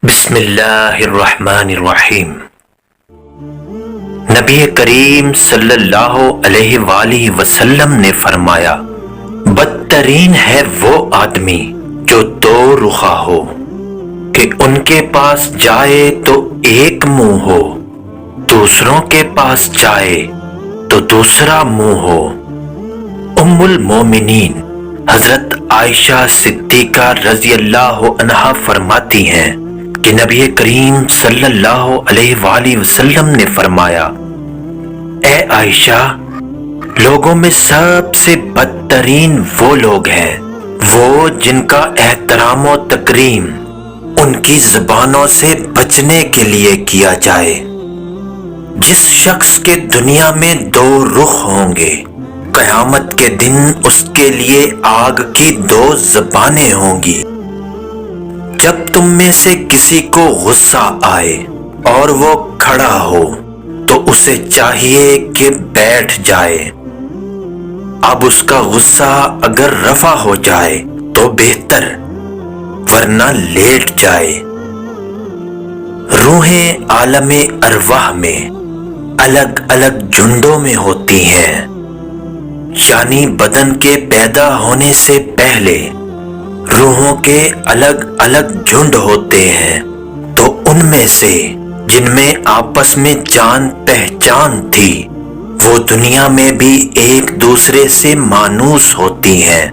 بسم اللہ الرحمن الرحیم۔ نبی کریم صلی اللہ علیہ وآلہ وسلم نے فرمایا، بدترین ہے وہ آدمی جو دو رخا ہو کہ ان کے پاس جائے تو ایک منہ ہو، دوسروں کے پاس جائے تو دوسرا منہ ہو۔ ام المومنین حضرت عائشہ صدیقہ رضی اللہ عنہا فرماتی ہیں کہ نبی کریم صلی اللہ علیہ وآلہ وسلم نے فرمایا، اے عائشہ، لوگوں میں سب سے بدترین وہ لوگ ہیں وہ جن کا احترام و تکریم ان کی زبانوں سے بچنے کے لیے کیا جائے۔ جس شخص کے دنیا میں دو رخ ہوں گے، قیامت کے دن اس کے لیے آگ کی دو زبانیں ہوں گی۔ جب تم میں سے کسی کو غصہ آئے اور وہ کھڑا ہو تو اسے چاہیے کہ بیٹھ جائے۔ اب اس کا غصہ اگر رفع ہو جائے تو بہتر، ورنہ لیٹ جائے۔ روحیں عالم ارواح میں الگ الگ جھنڈوں میں ہوتی ہیں، یعنی بدن کے پیدا ہونے سے پہلے روحوں کے الگ الگ جھنڈ ہوتے ہیں، تو ان میں سے جن میں آپس میں جان پہچان تھی وہ دنیا میں بھی ایک دوسرے سے مانوس ہوتی ہیں،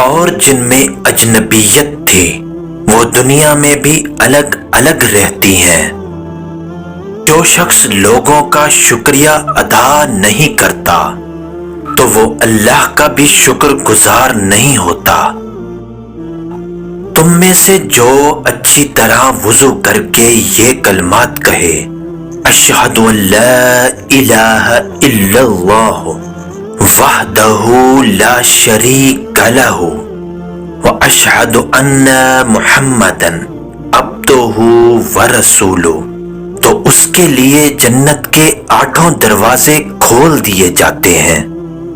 اور جن میں اجنبیت تھی وہ دنیا میں بھی الگ الگ رہتی ہیں۔ جو شخص لوگوں کا شکریہ ادا نہیں کرتا تو وہ اللہ کا بھی شکر گزار نہیں ہوتا۔ تم میں سے جو اچھی طرح وضو کر کے یہ کلمات کہے، اشہد ان لا الہ الا اللہ وحدہ لا شریک لہ واشہد ان محمدا عبدہ ورسولہ، تو اس کے لیے جنت کے 8 دروازے کھول دیے جاتے ہیں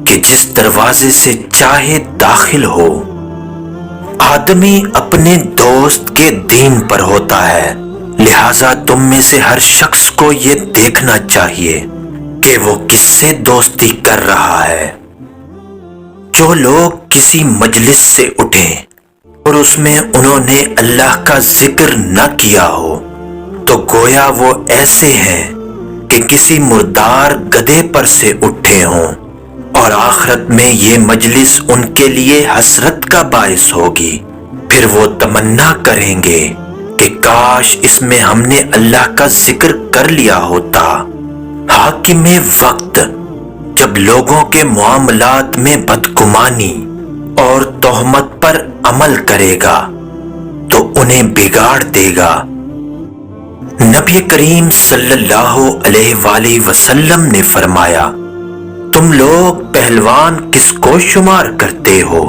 کہ جس دروازے سے چاہے داخل ہو۔ آدمی اپنے دوست کے دین پر ہوتا ہے، لہذا تم میں سے ہر شخص کو یہ دیکھنا چاہیے کہ وہ کس سے دوستی کر رہا ہے۔ جو لوگ کسی مجلس سے اٹھیں اور اس میں انہوں نے اللہ کا ذکر نہ کیا ہو تو گویا وہ ایسے ہیں کہ کسی مردار گدھے پر سے اٹھے ہوں، اور آخرت میں یہ مجلس ان کے لیے حسرت کا باعث ہوگی۔ پھر وہ تمنا کریں گے کہ کاش اس میں ہم نے اللہ کا ذکر کر لیا ہوتا۔ حاکم وقت جب لوگوں کے معاملات میں بدگمانی اور تہمت پر عمل کرے گا تو انہیں بگاڑ دے گا۔ نبی کریم صلی اللہ علیہ وآلہ وسلم نے فرمایا، تم لوگ پہلوان کس کو شمار کرتے ہو؟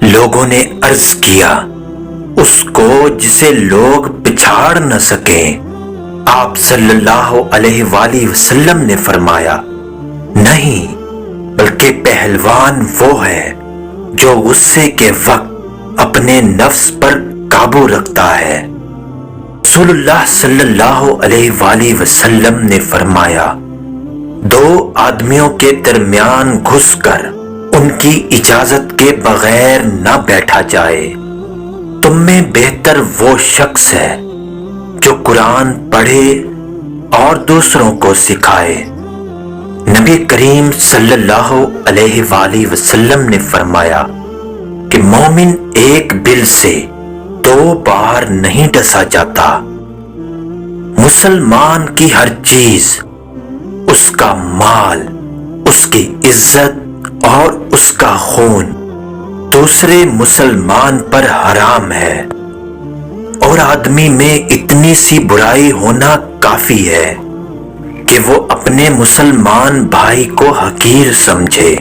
لوگوں نے عرض کیا، اس کو جسے لوگ پچھاڑ نہ سکیں۔ آپ صلی اللہ علیہ وآلہ وسلم نے فرمایا، نہیں، بلکہ پہلوان وہ ہے جو غصے کے وقت اپنے نفس پر قابو رکھتا ہے۔ رسول اللہ صلی اللہ علیہ وآلہ وسلم نے فرمایا، 2 آدمیوں کے درمیان گھس کر ان کی اجازت کے بغیر نہ بیٹھا جائے۔ تم میں بہتر وہ شخص ہے جو قرآن پڑھے اور دوسروں کو سکھائے۔ نبی کریم صلی اللہ علیہ وآلہ وسلم نے فرمایا کہ مومن ایک بل سے 2 بار نہیں ڈسا جاتا۔ مسلمان کی ہر چیز، اس کا مال، اس کی عزت اور اس کا خون دوسرے مسلمان پر حرام ہے، اور آدمی میں اتنی سی برائی ہونا کافی ہے کہ وہ اپنے مسلمان بھائی کو حقیر سمجھے۔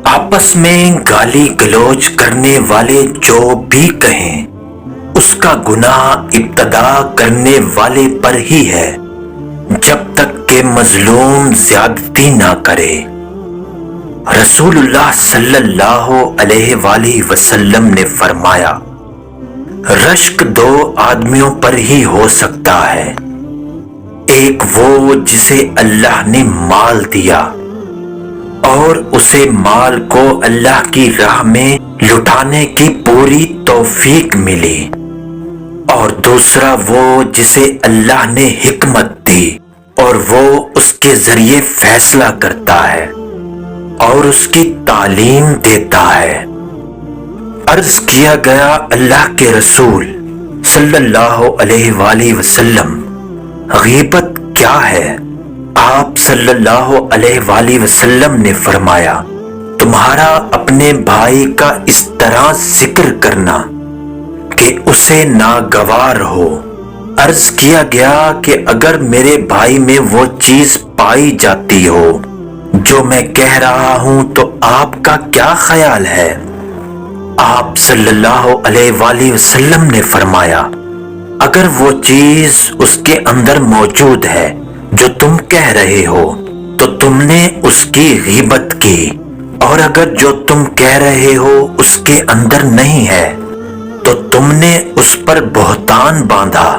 آپس میں گالی گلوچ کرنے والے جو بھی کہیں، اس کا گناہ ابتدا کرنے والے پر ہی ہے، جب تک کہ مظلوم زیادتی نہ کرے۔ رسول اللہ صلی اللہ علیہ وآلہ وسلم نے فرمایا، رشک دو آدمیوں پر ہی ہو سکتا ہے، ایک وہ جسے اللہ نے مال دیا اور اسے مال کو اللہ کی راہ میں لٹانے کی پوری توفیق ملی، اور دوسرا وہ جسے اللہ نے حکمت دی اور وہ اس کے ذریعے فیصلہ کرتا ہے اور اس کی تعلیم دیتا ہے۔ عرض کیا گیا اللہ کے رسول صلی اللہ علیہ وآلہ وسلم غیبت کیا ہے؟ آپ صلی اللہ علیہ وآلہ وسلم نے فرمایا تمہارا اپنے بھائی کا اس طرح ذکر کرنا کہ اسے ناگوار ہو۔ عرض کیا گیا کہ اگر میرے بھائی میں وہ چیز پائی جاتی ہو جو میں کہہ رہا ہوں تو آپ کا کیا خیال ہے؟ آپ صلی اللہ علیہ وآلہ وسلم نے فرمایا اگر وہ چیز اس کے اندر موجود ہے جو تم کہہ رہے ہو تو تم نے اس کی غیبت کی، اور اگر جو تم کہہ رہے ہو اس کے اندر نہیں ہے تو تم نے اس پر بہتان باندھا۔